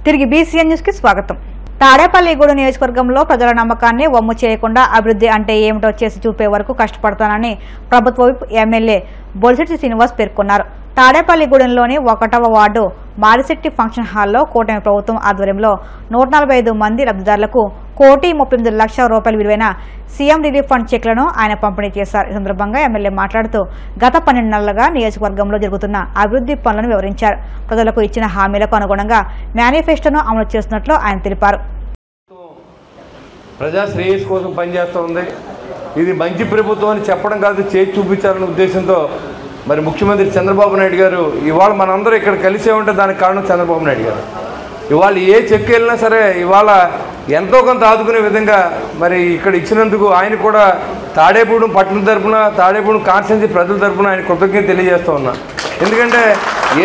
తిరిగి BCN news కి స్వాగతం. తాడేపల్లిగూడెం నియోజకవర్గంలో ప్రజల నమ్మకాన్ని వమ్ము చేయకుండా అభివృద్ధి అంటే ఏమిటో చేసి చూపే వరకు కష్టపడతానని ప్రభుత్వ విప్ ఎమ్మెల్యే బొలిశెట్టి శ్రీనివాస్ పేర్కొన్నారు. తాడేపల్లిగూడెంలోని 1వ వార్డు మారిశెట్టి ఫంక్షన్ హాల్లో కూటమి ప్రభుత్వం ఆధ్వర్యంలో 145 మంది లబ్ధిదారులకు ₹1,39,00,000 విలువైన సీఎం రిలీఫ్ ఫండ్ చెక్లను ఆయన పంపిణీ చేశారు. ఈ సందర్భంగా ఎమ్మెల్యే మాట్లాడుతూ గత 12 నెలలుగా నియోజకవర్గంలో జరుగుతున్న అభివృద్ధి పనులను వివరించారు. ప్రజలకు ఇచ్చిన హామీలకు అనుగుణంగా మేనిఫెస్టోను అమలు చేస్తున్నట్లు ఆయన తెలిపారు. ప్రజా శ్రేయస్ కోసం పనిచేస్తుంది. ఇది మంచి ప్రభుత్వం అని చెప్పడం కాదు, చేసి చూపించాలనే ఉద్దేశంతో మరి ముఖ్యమంత్రి చంద్రబాబు నాయుడు గారు ఇవాళ మనందరూ ఇక్కడ కలిసే ఉంటే దానికి కారణం చంద్రబాబు నాయుడు గారు. ఇవాళ ఏ చెక్కు వెళ్ళినా సరే ఇవాళ ఎంతో కొంత ఆదుకునే విధంగా మరి ఇక్కడ ఇచ్చినందుకు ఆయన కూడా తాడేపూడెం పట్టణ తరపున తాడేపూడెం కాన్స్టిట్యున్సీ ప్రజల తరపున ఆయన కృతజ్ఞత తెలియజేస్తూ ఉన్నా. ఎందుకంటే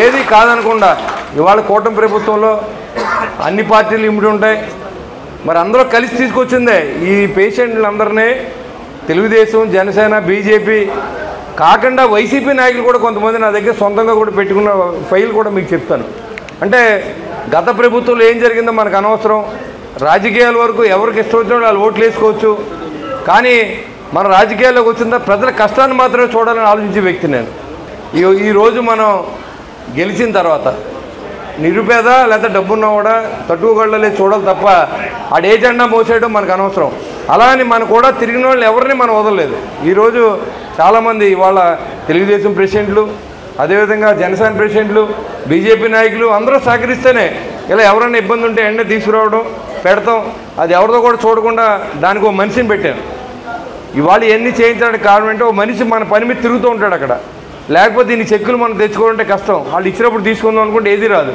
ఏది కాదనకుండా ఇవాళ కూటమి ప్రభుత్వంలో అన్ని పార్టీలు ఇమిడి ఉంటాయి. మరి అందరూ కలిసి తీసుకొచ్చిందే ఈ పేషెంట్లందరినీ తెలుగుదేశం, జనసేన, బీజేపీ కాకుండా వైసీపీ నాయకులు కూడా కొంతమంది నా దగ్గర సొంతంగా కూడా పెట్టుకున్న ఫైల్ కూడా మీకు చెప్తాను. అంటే గత ప్రభుత్వంలో ఏం జరిగిందో మనకు అనవసరం. రాజకీయాల వరకు ఎవరికి ఇష్టం వచ్చినా వాళ్ళు ఓట్లు వేసుకోవచ్చు, కానీ మన రాజకీయాల్లోకి వచ్చిన ప్రజల కష్టాన్ని మాత్రమే చూడాలని ఆలోచించే వ్యక్తి నేను. ఈరోజు మనం గెలిచిన తర్వాత నిరుపేద లేదా డబ్బున్నా కూడా తట్టుకోగలలే చూడాలి తప్ప ఆడ ఏ జెండా మోసేయడం మనకు అనవసరం. అలా అని మనం కూడా తిరిగిన వాళ్ళు ఎవరిని మనం వదలలేదు. ఈరోజు చాలామంది ఇవాళ తెలుగుదేశం ప్రెసిడెంట్లు, అదేవిధంగా జనసేన ప్రెసిడెంట్లు, బీజేపీ నాయకులు అందరూ సహకరిస్తేనే ఇలా ఎవరైనా ఇబ్బంది ఉంటే ఎండ తీసుకురావడం పెడతాం. అది ఎవరితో కూడా చూడకుండా దానికి ఒక మనిషిని పెట్టాను. ఇవాళ ఎన్ని చేయించడానికి కారణం అంటే ఒక మనిషి మన పని మీద తిరుగుతూ ఉంటాడు అక్కడ. లేకపోతే దీన్ని చెక్కులు మనం తెచ్చుకోవాలంటే కష్టం. వాళ్ళు ఇచ్చినప్పుడు తీసుకుందాం అనుకుంటే ఏది రాదు.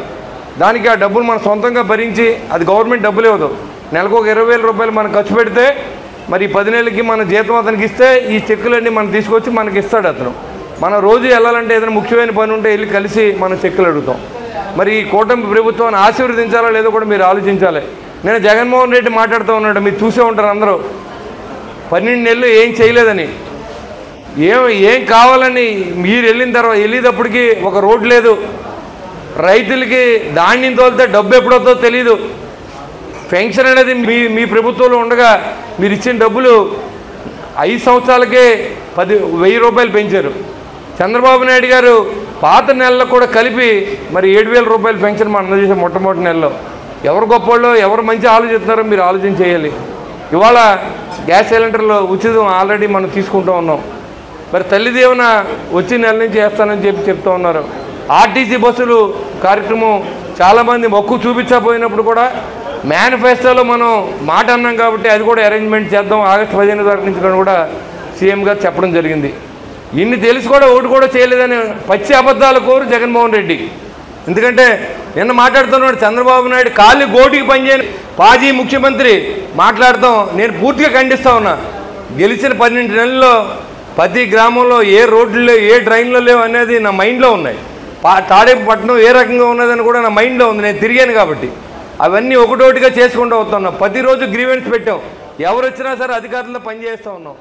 దానికి ఆ డబ్బులు మనం సొంతంగా భరించి అది గవర్నమెంట్ డబ్బులు ఇవ్వదు. నెలకు ఒక 20,000 రూపాయలు మనం ఖర్చు పెడితే మరి 10 నెలలకి మన జీతం అతనికి ఇస్తే ఈ చెక్కులన్నీ మనం తీసుకొచ్చి మనకి ఇస్తాడు అతను. మనం రోజు వెళ్ళాలంటే ఏదైనా ముఖ్యమైన పని ఉంటే వెళ్ళి కలిసి మనం చెక్కులు అడుగుతాం. మరి ఈ కూటమి ప్రభుత్వాన్ని ఆశీర్వదించాలో లేదో కూడా మీరు ఆలోచించాలి. నేను జగన్మోహన్ రెడ్డి మాట్లాడుతూ ఉన్నాడు, మీరు చూసే ఉంటారు అందరూ. 12 నెలలు ఏం చేయలేదని, ఏం కావాలని మీరు వెళ్ళేటప్పటికి ఒక రోడ్డు లేదు, రైతులకి ధాన్యం తోలితే డబ్బు ఎప్పుడవుతుందో తెలీదు. పెన్షన్ అనేది మీ ప్రభుత్వంలో ఉండగా మీరు ఇచ్చిన డబ్బులు 5 సంవత్సరాలకే 10,000 రూపాయలు పెంచారు. చంద్రబాబు నాయుడు గారు పాత నెలల్లో కూడా కలిపి మరి 7,000 రూపాయలు పెన్షన్ మనం అందజేసే మొట్టమొదటి నెలలో. ఎవరు గొప్పవాళ్ళు, ఎవరు మంచి ఆలోచిస్తున్నారో మీరు ఆలోచన చేయాలి. ఇవాళ గ్యాస్ సిలిండర్లు ఉచితం ఆల్రెడీ మనం తీసుకుంటూ ఉన్నాం. మరి తల్లి దీవెన వచ్చే నెల నుంచి వేస్తానని చెప్తూ ఉన్నారు. ఆర్టీసీ బస్సులు కార్యక్రమం చాలామంది మొక్కు చూపించకపోయినప్పుడు కూడా మేనిఫెస్టోలో మనం మాట అన్నాం కాబట్టి అది కూడా అరేంజ్మెంట్ చేద్దాం ఆగస్టు 15 తారీఖు నుంచి కూడా సీఎం గారు చెప్పడం జరిగింది. ఇన్ని తెలిసి కూడా ఓటు కూడా చేయలేదని పచ్చి అబద్ధాలు కోరు జగన్మోహన్ రెడ్డి. ఎందుకంటే నిన్న మాట్లాడుతున్నాడు చంద్రబాబు నాయుడు కాళ్ళు గోటికి పనిచేయని పాజీ ముఖ్యమంత్రి మాట్లాడతాం నేను పూర్తిగా ఖండిస్తూ ఉన్నా. గెలిచిన 12 నెలల్లో ప్రతి గ్రామంలో ఏ రోడ్లు లేవు, ఏ డ్రైన్లు లేవు అనేది నా మైండ్లో ఉన్నాయి. తాడేపట్నం ఏ రకంగా ఉన్నదని కూడా నా మైండ్లో ఉంది, నేను తిరిగాను కాబట్టి. అవన్నీ ఒకటోటిగా చేసుకుంటూ వస్తున్నాం. ప్రతిరోజు గ్రీవెన్స్ పెట్టాం, ఎవరు వచ్చినా సరే అధికారులతో పనిచేస్తూ ఉన్నాం.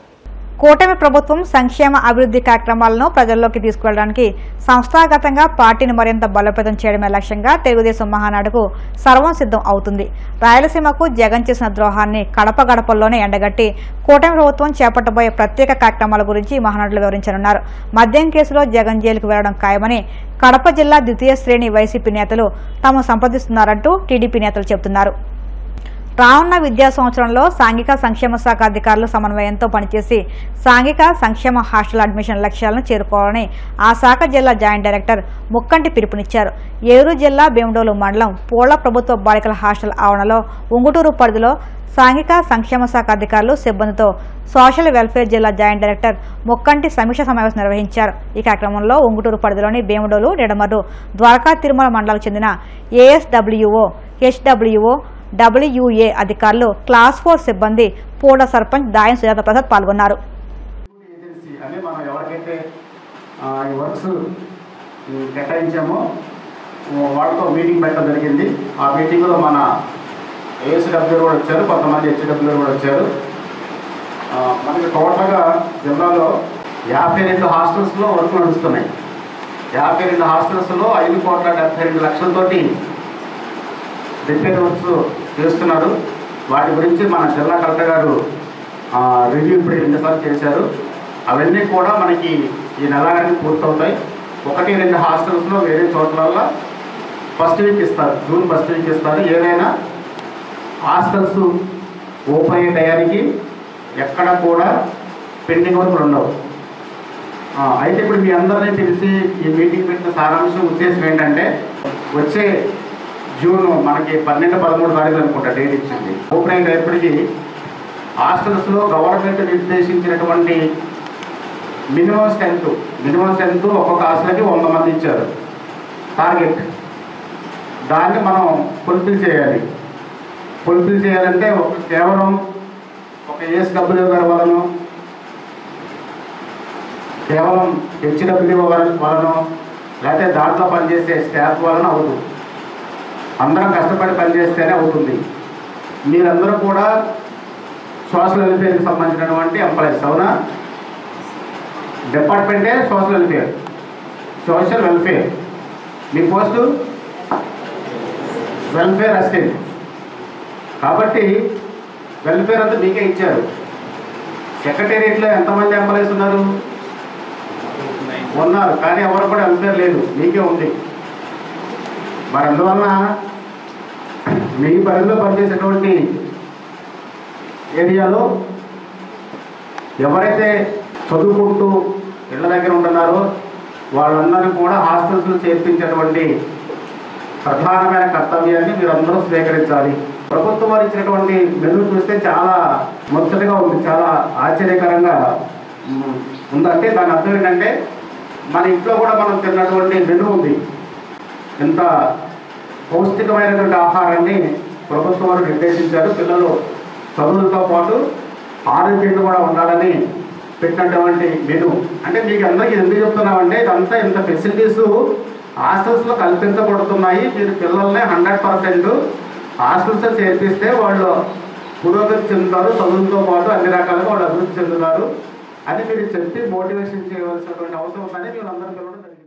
కూటమి ప్రభుత్వం సంక్షేమ అభివృద్ధి కార్యక్రమాలను ప్రజల్లోకి తీసుకువెళ్ళడానికి సంస్థాగతంగా పార్టీని మరింత బలోపేతం చేయడమే లక్ష్యంగా తెలుగుదేశం మహానాడుకు సర్వం సిద్ధం అవుతుంది. రాయలసీమకు జగన్ చేసిన ద్రోహాన్ని గడప గడపల్లోనే ఎండగట్టి కూటమి ప్రభుత్వం చేపట్టబోయే ప్రత్యేక కార్యక్రమాల గురించి మహానాడులో వివరించనున్నారు. మద్యం కేసులో జగన్ జైలుకు వెళ్లడం ఖాయమని కడప జిల్లా ద్వితీయ శ్రేణి వైసీపీ నేతలు తాము సంప్రదిస్తున్నారంటూ టీడీపీ నేతలు చెబుతున్నారు. రానున్న విద్యా సంవత్సరంలో సాంఘిక సంక్షేమ శాఖ అధికారులు సమన్వయంతో పనిచేసి సాంఘిక సంక్షేమ హాస్టల్ అడ్మిషన్ లక్ష్యాలను చేరుకోవాలని ఆ శాఖ జిల్లా జాయింట్ డైరెక్టర్ ముక్కంటి పిలుపునిచ్చారు. ఏలూరు జిల్లా భీమడోలు మండలం పోళ్ల ప్రభుత్వ బాలికల హాస్టల్ ఆవరణలో ఉంగుటూరు పరిధిలో సాంఘిక సంక్షేమ శాఖ అధికారులు సిబ్బందితో సోషల్ వెల్ఫేర్ జిల్లా జాయింట్ డైరెక్టర్ ముక్కంటి సమీక్ష సమావేశం నిర్వహించారు. ఈ కార్యక్రమంలో ఉంగుటూరు పరిధిలోని భీమడోలు, నిడమర్రు, ద్వారకా, తిరుమల మండలాలకు చెందిన ఏఎస్డబ్ల్యూఓ, హెచ్డబ్ల్యూఓ, WA అధికారులు, క్లాస్ 4 సిబ్బంది, పూడ సర్పంచ్ దాయం సుజాత ప్రసాద్ పాల్గొన్నారు. వాళ్ళతో మీటింగ్ పెట్టడం జరిగింది. ఆ మీటింగ్లో మన ఏఎస్డబ్ల్యూ కూడా వచ్చారు, కొంతమంది హెచ్డబ్ల్యూ కూడా వచ్చారు. మనకి టోటల్గా జిల్లాలో 52 హాస్టల్స్లో వర్క్ నడుస్తున్నాయి. 52 హాస్టల్స్లో 5,72,00,000 తోటి రిపేర్ వర్క్స్ చేస్తున్నారు. వాటి గురించి మన జిల్లా కలెక్టర్ గారు రివ్యూ ఇప్పుడు 2 సార్లు చేశారు. అవన్నీ కూడా మనకి ఈ నెలాఖరికి పూర్తవుతాయి. 1-2 హాస్టల్స్లో వేరే చోట్ల ఫస్ట్ వీక్ ఇస్తారు, జూన్ ఫస్ట్ వీక్ ఇస్తారు. ఏదైనా హాస్టల్స్ ఓపెన్ అయ్యే టయానికి ఎక్కడ కూడా పెండింగ్ వర్క్లు ఉండవు. అయితే ఇప్పుడు మీ అందరినీ పిలిచి ఈ మీటింగ్ పెట్టిన సారాంశం ఉద్దేశం ఏంటంటే, వచ్చే జూన్ మనకి 12-13 తారీఖులు అనుకుంటా డేట్ ఇచ్చింది. ఓపెన్ అయ్యేటప్పటికి హాస్టల్స్లో గవర్నమెంట్ నిర్దేశించినటువంటి మినిమం స్ట్రెంత్ ఒక్కొక్క హాస్టల్కి 100 మంది ఇచ్చారు టార్గెట్. దాన్ని మనం ఫుల్ఫిల్ చేయాలంటే కేవలం ఒక ఏఎస్డబ్ల్యూ గారి వలన, కేవలం హెచ్డబ్ల్యూ వలన, లేకపోతే దాంట్లో పనిచేసే స్టాఫ్ వలన అవుతుంది. అందరం కష్టపడి పనిచేస్తేనే అవుతుంది. మీరందరూ కూడా సోషల్ వెల్ఫేర్కి సంబంధించినటువంటి ఎంప్లాయీస్, అవునా? డిపార్ట్మెంటే సోషల్ వెల్ఫేర్. మీ పోస్టు వెల్ఫేర్ అసిస్టెంట్ కాబట్టి వెల్ఫేర్ అంతా మీకే ఇచ్చారు. సెక్రటేరియట్లో ఎంతమంది ఎంప్లాయీస్ ఉన్నారు? కానీ ఎవరు కూడా వెల్ఫేర్ లేదు, మీకే ఉంది. మరి అందువలన మీ పరిధిలో పనిచేసేటువంటి ఏరియాలో ఎవరైతే చదువుకుంటూ ఇళ్ళ దగ్గర ఉంటున్నారో వాళ్ళందరినీ కూడా హాస్టల్స్లో చేర్పించేటువంటి ప్రధానమైన కర్తవ్యాన్ని మీరందరూ స్వీకరించాలి. ప్రభుత్వం వారు ఇచ్చినటువంటి మెను చూస్తే చాలా ముచ్చటగా ఉంది, చాలా ఆశ్చర్యకరంగా ఉందంటే దాని అర్థం ఏంటంటే, మన ఇంట్లో కూడా మనం తిన్నటువంటి మెను ఉంది. ఇంత పౌష్టికమైనటువంటి ఆహారాన్ని ప్రభుత్వం వారు నిర్దేశించారు. పిల్లలు చదువులతో పాటు ఆరోగ్యంగా కూడా ఉండాలని పెట్టినటువంటి మెను. అంటే మీకు అందరికీ ఎందుకు చెప్తున్నామంటే, ఇదంతా ఇంత ఫెసిలిటీస్ హాస్టల్స్లో కల్పించబడుతున్నాయి. మీరు పిల్లల్ని 100% హాస్టల్స్లో చేర్పిస్తే వాళ్ళు పురోగతి చెందుతారు, చదువులతో పాటు అన్ని రకాలుగా వాళ్ళు అభివృద్ధి చెందుతారు అని మీరు చెప్పి మోటివేషన్ చేయవలసినటువంటి అవసరం ఉందని మీరు అందరూ పిలవడం జరిగింది.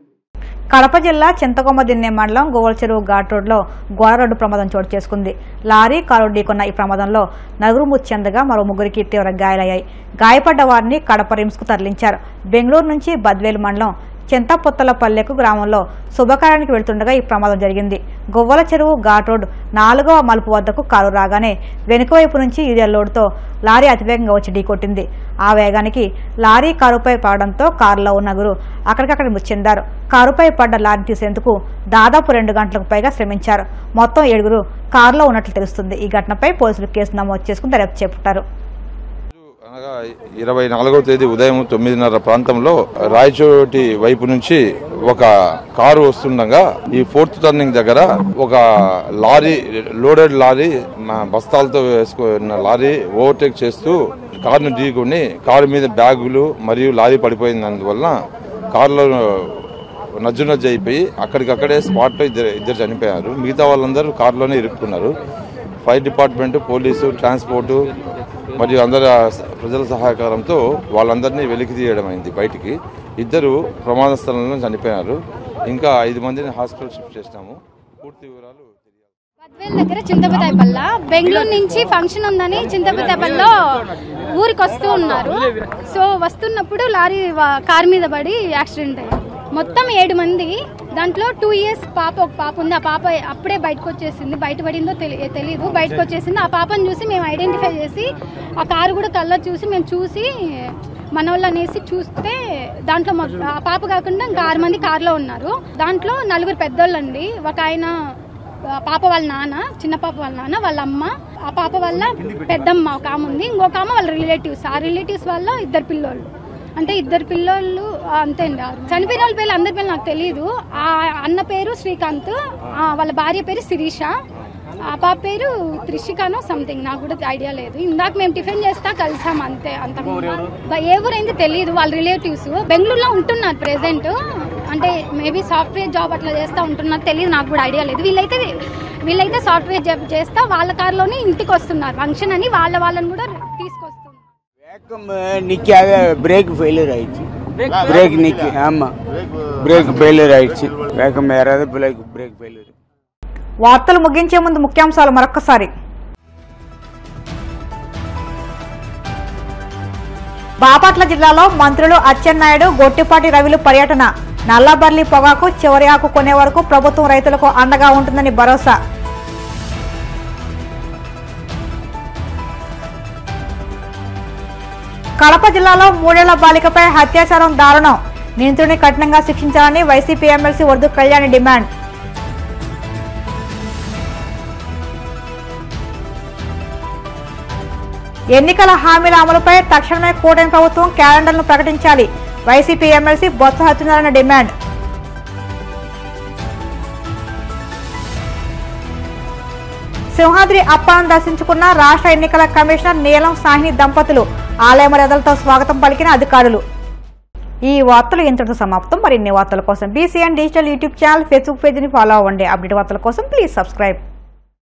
కడప జిల్లా చింతకొమ్మ దిన్నె మండలం గోవల చెరువు ఘాట్ రోడ్లో ఘోర రోడ్డు ప్రమాదం చోటు చేసుకుంది. లారీ కారు ఢీకొన్న ఈ ప్రమాదంలో 4 మృతి చెందగా మరో 3కి తీవ్ర గాయాలయ్యాయి. గాయపడ్డ వారిని కడప రిమ్స్కు తరలించారు. బెంగళూరు నుంచి బద్వేలు మండలం చింతపుత్తలపల్లెకు గ్రామంలో శుభకార్యానికి వెళ్తుండగా ఈ ప్రమాదం జరిగింది. గొవ్వల చెరువు ఘాట్ రోడ్ 4వ మలుపు వద్దకు కారు రాగానే వెనుక వైపు నుంచి యూరియా లోడ్తో లారీ అతివేగంగా వచ్చి ఢీకొట్టింది. ఆ వేగానికి లారీ కారుపై పడడంతో కారులో ఉన్న నలుగురు అక్కడికక్కడ మృతి చెందారు. కారుపై పడ్డ లారీ తీసేందుకు దాదాపు 2 గంటలకు పైగా శ్రమించారు. మొత్తం 7 కారులో ఉన్నట్లు తెలుస్తుంది. ఈ ఘటనపై పోలీసులు కేసు నమోదు చేసుకుని దర్యాప్తు చేపట్టారు. అనగా 24వ తేదీ ఉదయం 9:30 ప్రాంతంలో రాయచోటి వైపు నుంచి ఒక కారు వస్తుండగా ఈ 4th టర్నింగ్ దగ్గర ఒక లారీ, లోడెడ్ లారీ, బస్తాలతో వేసుకున్న లారీ ఓవర్టేక్ చేస్తూ కారును ఢీకొని కారు మీద బ్యాగులు మరియు లారీ పడిపోయినందువల్ల కారులో నజ్జు అయిపోయి అక్కడికక్కడే స్పాట్లో ఇద్దరు చనిపోయారు. మిగతా వాళ్ళందరూ కారులోనే ఇరుక్కున్నారు. ఫైర్ డిపార్ట్మెంట్, పోలీసు, ట్రాన్స్పోర్టు మరియు అందరి ప్రజల సహకారంతో వాళ్ళందరినీ వెలికి తీయడం అయింది. బయటికి 2 ప్రమాద స్థలంలో చనిపోయారు. ఇంకా 5 మందిని హాస్పిటల్ షిఫ్ట్ చేసినాము. పూర్తి వివరాలు బద్వేల్ దగ్గర చింతపతాయిపల్ల బెంగళూరు నుంచి ఫంక్షన్ ఉందని చింతపతాయిపల్లో ఊరికి వస్తూ ఉన్నారు. సో వస్తున్నప్పుడు లారీ కార్ మీద పడి యాక్సిడెంట్ అయ్యింది. మొత్తం 7 మంది. దాంట్లో 2 years పాప, ఒక పాప ఉంది. ఆ పాప అప్పుడే బయటకు వచ్చేసింది. బయటపడిందో తెలియదు, బయటకు వచ్చేసింది. ఆ పాపను చూసి మేము ఐడెంటిఫై చేసి ఆ కారు కూడా కలర్ చూసి మేము చూసి మన వాళ్ళు అనేసి చూస్తే దాంట్లో ఆ పాప కాకుండా ఇంకా 6 మంది కారులో ఉన్నారు. దాంట్లో 4 పెద్దోళ్ళండి. ఒక ఆయన పాప వాళ్ళ నాన్న, చిన్న పాప వాళ్ళ నాన్న, వాళ్ళ అమ్మ, ఆ పాప వాళ్ళ పెద్దమ్మ ఒక ఆమె ఉంది. ఇంకొక ఆమె వాళ్ళ రిలేటివ్స్. ఆ రిలేటివ్స్ వాళ్ళ 2 పిల్లోళ్ళు. అంటే 2 పిల్లోళ్ళు అంతే అండి. చనిపోయిన వాళ్ళ పేర్లు అందరి పేర్లు నాకు తెలియదు. ఆ అన్న పేరు శ్రీకాంత్, వాళ్ళ భార్య పేరు శిరీష, ఆ పాప పేరు త్రిషికానో సంథింగ్, నాకు కూడా ఐడియా లేదు. ఇందాక మేము టిఫిన్ చేస్తా కలిసాం అంతే. అంత ఏ ఊరైంది తెలియదు. వాళ్ళ రిలేటివ్స్ బెంగళూరులో ఉంటున్నారు ప్రెసెంట్. అంటే మేబీ సాఫ్ట్వేర్ జాబ్ అట్లా చేస్తా ఉంటున్నారు, తెలియదు, నాకు కూడా ఐడియా లేదు. వీళ్ళైతే సాఫ్ట్వేర్ జాబ్ చేస్తా వాళ్ళ కార్లోనే ఇంటికి వస్తున్నారు ఫంక్షన్ అని. వాళ్ళని కూడా తీసుకొస్తున్నారు. நிக்க பிரேக் ஃபெயிலியர் ஆயிடுச்சு. பிரேக் நிக்க, ஆமா பிரேக் ஃபெயிலியர் ஆயிடுச்சு. வேகம் ஏறாத பிரேக் ஃபெயிலியர். వార్తలు ముగించే ముందు ముఖ్యాంశాలు మరొకసారి. బాపట్ల జిల్లాలో మంత్రులు అచ్చెన్నాయుడు, గొట్టిపాటి రవిలు పర్యటన. నల్లబర్లి పొగాకు చివరి ఆకు కొనే వరకు ప్రభుత్వం రైతులకు అండగా ఉంటుందని భరోసా. కడప జిల్లాలో 3 ఏళ్ల బాలికపై అత్యాచారం దారుణం. నిందితుడిని కఠినంగా శిక్షించాలని వైసీపీ ఎమ్మెల్సీ వరదు కళ్యాణి డిమాండ్. ఎన్నికల హామీల అమలుపై తక్షణమే కూటమి ప్రభుత్వం క్యాలెండర్ను ప్రకటించాలి. YCP MLC Botsa Satyanarayana demand. సింహాద్రి అప్పాలను దర్శించుకున్న రాష్ట్ర ఎన్నికల కమిషనర్ నీలం సాహ్ని దంపతులు. ఆలయ మర్యాదలతో స్వాగతం పలికిన అధికారులు. ఈ వార్తలు ఇంతటితో సమాప్తం. మరిన్ని వార్తల కోసం BCN digital YouTube channel, Facebook పేజీని ఫాలో అవ్వండి. అప్డేట్ వార్తల కోసం ప్లీజ్ సబ్స్క్రైబ్.